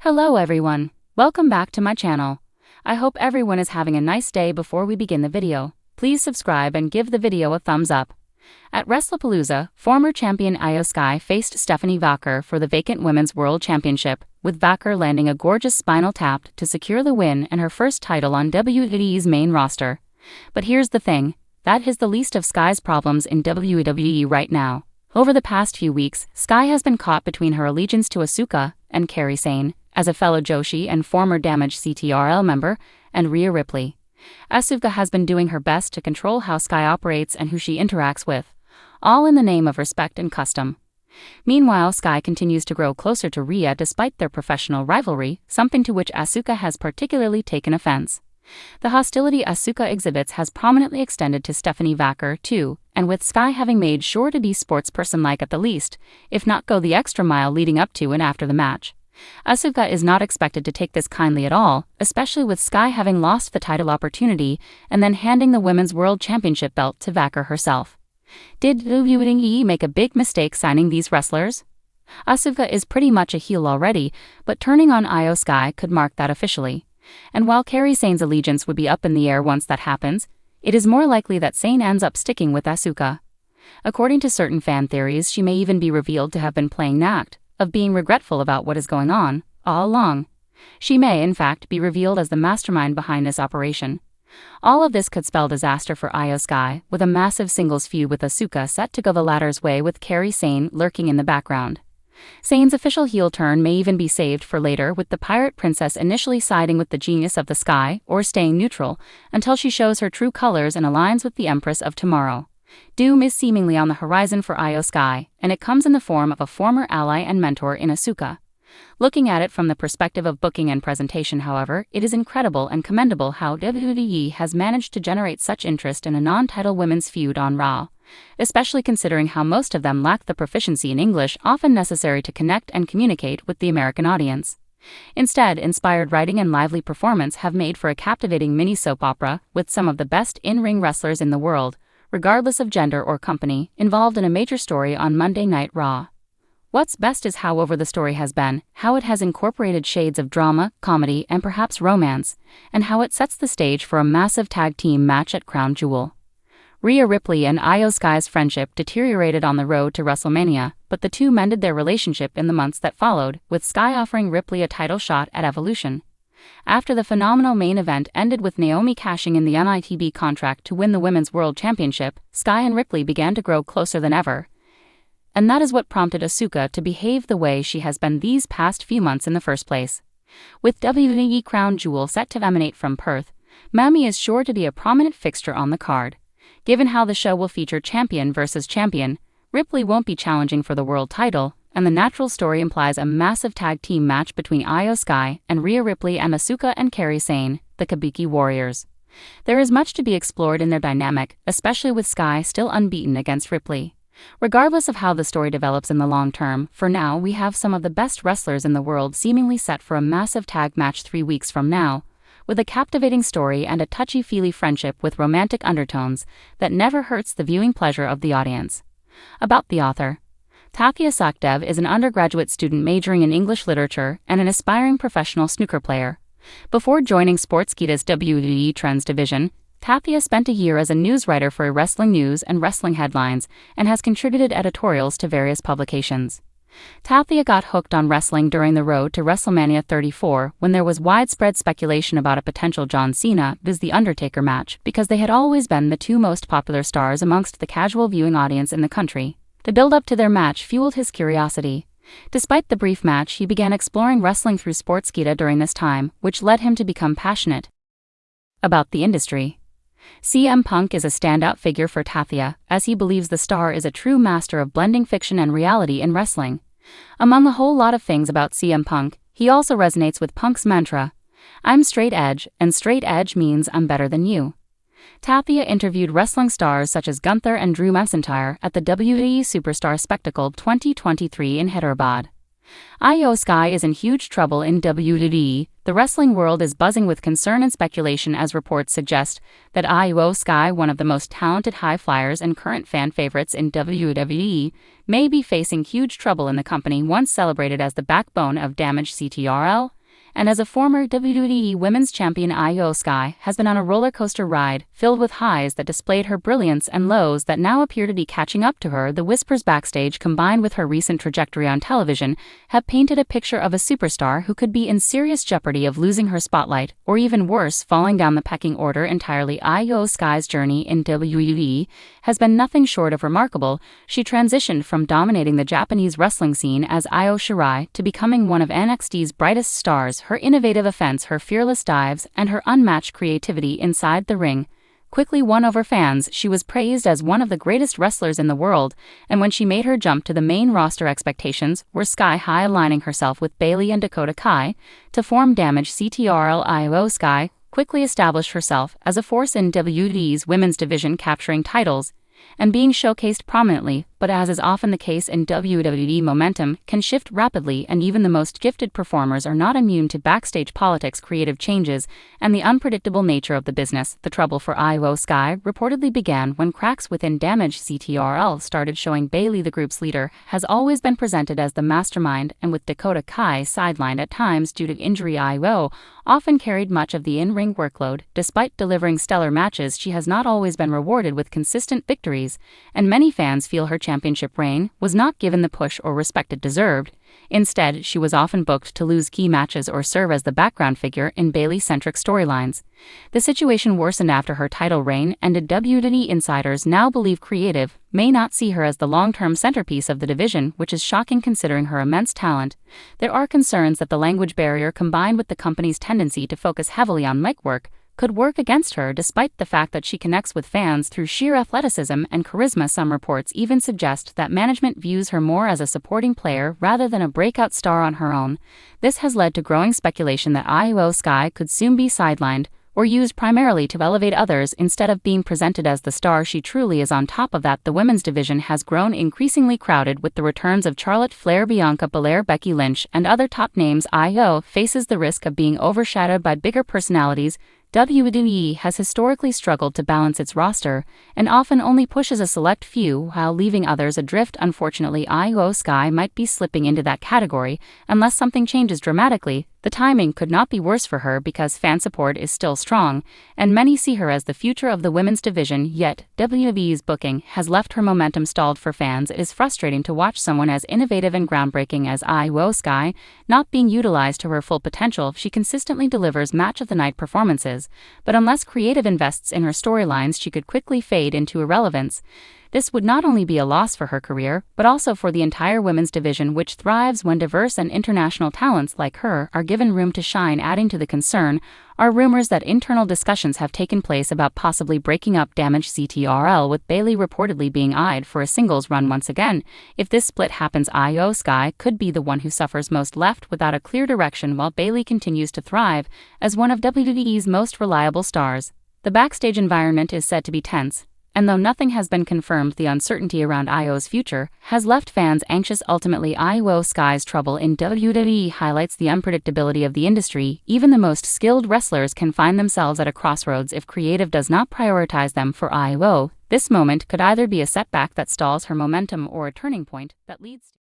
Hello everyone, welcome back to my channel. I hope everyone is having a nice day. Before we begin the video, please subscribe and give the video a thumbs up. At WrestlePalooza, former champion Iyo Sky faced Stephanie Vaquer for the vacant Women's World Championship, with Vaquer landing a gorgeous spinal tap to secure the win and her first title on WWE's main roster. But here's the thing, that is the least of Sky's problems in WWE right now. Over the past few weeks, Sky has been caught between her allegiance to Asuka and Kairi Sane, as a fellow Joshi and former Damage CTRL member, and Rhea Ripley. Asuka has been doing her best to control how Sky operates and who she interacts with, all in the name of respect and custom. Meanwhile, Sky continues to grow closer to Rhea despite their professional rivalry, something to which Asuka has particularly taken offense. The hostility Asuka exhibits has prominently extended to Stephanie Vaquer too, and with Sky having made sure to be sportsperson-like at the least, if not go the extra mile leading up to and after the match. Asuka is not expected to take this kindly at all, especially with Sky having lost the title opportunity and then handing the Women's World Championship belt to Vaquer herself. Did WWE make a big mistake signing these wrestlers? Asuka is pretty much a heel already, but turning on Iyo Sky could mark that officially. And while Kairi Sane's allegiance would be up in the air once that happens, it is more likely that Sane ends up sticking with Asuka. According to certain fan theories, she may even be revealed to have been playing an act of being regretful about what is going on all along. She may, in fact, be revealed as the mastermind behind this operation. All of this could spell disaster for Iyo Sky, with a massive singles feud with Asuka set to go the latter's way with Kairi Sane lurking in the background. Sane's official heel turn may even be saved for later, with the Pirate Princess initially siding with the Genius of the Sky or staying neutral until she shows her true colors and aligns with the Empress of Tomorrow. Doom is seemingly on the horizon for Iyo Sky, and it comes in the form of a former ally and mentor in Asuka. Looking at it from the perspective of booking and presentation, however, it is incredible and commendable how WWE has managed to generate such interest in a non-title women's feud on Raw, especially considering how most of them lack the proficiency in English often necessary to connect and communicate with the American audience. Instead, inspired writing and lively performance have made for a captivating mini soap opera with some of the best in-ring wrestlers in the world, regardless of gender or company, involved in a major story on Monday Night Raw. What's best is how over the story has been, how it has incorporated shades of drama, comedy, and perhaps romance, and how it sets the stage for a massive tag team match at Crown Jewel. Rhea Ripley and Iyo Sky's friendship deteriorated on the road to WrestleMania, but the two mended their relationship in the months that followed, with Sky offering Ripley a title shot at Evolution. After the phenomenal main event ended with Naomi cashing in the UNITB contract to win the Women's World Championship, Sky and Ripley began to grow closer than ever. And that is what prompted Asuka to behave the way she has been these past few months in the first place. With WWE Crown Jewel set to emanate from Perth, Mami is sure to be a prominent fixture on the card. Given how the show will feature champion versus champion, Ripley won't be challenging for the world title, and the natural story implies a massive tag team match between Iyo Sky and Rhea Ripley and Asuka and Kairi Sane, the Kabuki Warriors. There is much to be explored in their dynamic, especially with Sky still unbeaten against Ripley. Regardless of how the story develops in the long term, for now we have some of the best wrestlers in the world seemingly set for a massive tag match 3 weeks from now, with a captivating story and a touchy-feely friendship with romantic undertones that never hurts the viewing pleasure of the audience. About the author. Tathya Sakdev is an undergraduate student majoring in English literature and an aspiring professional snooker player. Before joining Sportskeeda's WWE Trends division, Tathya spent a year as a news writer for wrestling news and wrestling headlines and has contributed editorials to various publications. Tathya got hooked on wrestling during the road to WrestleMania 34 when there was widespread speculation about a potential John Cena vs. The Undertaker match because they had always been the two most popular stars amongst the casual viewing audience in the country. The build-up to their match fueled his curiosity. Despite the brief match, he began exploring wrestling through Sportskeeda during this time, which led him to become passionate about the industry. CM Punk is a standout figure for Tathya, as he believes the star is a true master of blending fiction and reality in wrestling. Among a whole lot of things about CM Punk, he also resonates with Punk's mantra, "I'm straight edge, and straight edge means I'm better than you." Tathya interviewed wrestling stars such as Gunther and Drew McIntyre at the WWE Superstar Spectacle 2023 in Hyderabad. Iyo Sky is in huge trouble in WWE. The wrestling world is buzzing with concern and speculation as reports suggest that Iyo Sky, one of the most talented high flyers and current fan favorites in WWE, may be facing huge trouble in the company once celebrated as the backbone of Damage CTRL And as a former WWE Women's Champion, Iyo Sky has been on a roller coaster ride filled with highs that displayed her brilliance and lows that now appear to be catching up to her. The whispers backstage, combined with her recent trajectory on television, have painted a picture of a superstar who could be in serious jeopardy of losing her spotlight, or even worse, falling down the pecking order entirely. Iyo Sky's journey in WWE has been nothing short of remarkable. She transitioned from dominating the Japanese wrestling scene as Iyo Sky to becoming one of NXT's brightest stars. Her innovative offense, her fearless dives, and her unmatched creativity inside the ring quickly won over fans. She was praised as one of the greatest wrestlers in the world, and when she made her jump to the main roster, expectations were sky high, aligning herself with Bayley and Dakota Kai to form Damage CTRL. Iyo Sky quickly established herself as a force in WWE's women's division, capturing titles and being showcased prominently. But as is often the case in WWE, momentum can shift rapidly, and even the most gifted performers are not immune to backstage politics, creative changes, and the unpredictable nature of the business. The trouble for Iyo Sky reportedly began when cracks within Damage CTRL started showing. Bayley, the group's leader, has always been presented as the mastermind, and with Dakota Kai sidelined at times due to injury, Iyo often carried much of the in-ring workload. Despite delivering stellar matches, she has not always been rewarded with consistent victories, and many fans feel her championship reign was not given the push or respect it deserved. Instead, she was often booked to lose key matches or serve as the background figure in Bayley-centric storylines. The situation worsened after her title reign, and WWE insiders now believe creative may not see her as the long-term centerpiece of the division, which is shocking considering her immense talent. There are concerns that the language barrier, combined with the company's tendency to focus heavily on mic work, could work against her, despite the fact that she connects with fans through sheer athleticism and charisma. Some reports even suggest that management views her more as a supporting player rather than a breakout star on her own. This has led to growing speculation that Iyo Sky could soon be sidelined or used primarily to elevate others instead of being presented as the star she truly is. On top of that, the women's division has grown increasingly crowded with the returns of Charlotte Flair, Bianca Belair, Becky Lynch, and other top names. Iyo faces the risk of being overshadowed by bigger personalities. WWE has historically struggled to balance its roster and often only pushes a select few while leaving others adrift. Unfortunately, Iyo Sky might be slipping into that category unless something changes dramatically. The timing could not be worse for her because fan support is still strong, and many see her as the future of the women's division. Yet, WWE's booking has left her momentum stalled. For fans, it is frustrating to watch someone as innovative and groundbreaking as Iyo Sky not being utilized to her full potential. She consistently delivers match-of-the-night performances, but unless creative invests in her storylines, she could quickly fade into irrelevance. This would not only be a loss for her career, but also for the entire women's division, which thrives when diverse and international talents like her are given room to shine. Adding to the concern are rumors that internal discussions have taken place about possibly breaking up Damage CTRL, with Bayley reportedly being eyed for a singles run once again. If this split happens, Iyo Sky could be the one who suffers most, left without a clear direction while Bayley continues to thrive as one of WWE's most reliable stars. The backstage environment is said to be tense, and though nothing has been confirmed, the uncertainty around Iyo's future has left fans anxious. Ultimately, Iyo Sky's trouble in WWE highlights the unpredictability of the industry. Even the most skilled wrestlers can find themselves at a crossroads if creative does not prioritize them. For Iyo, this moment could either be a setback that stalls her momentum or a turning point that leads to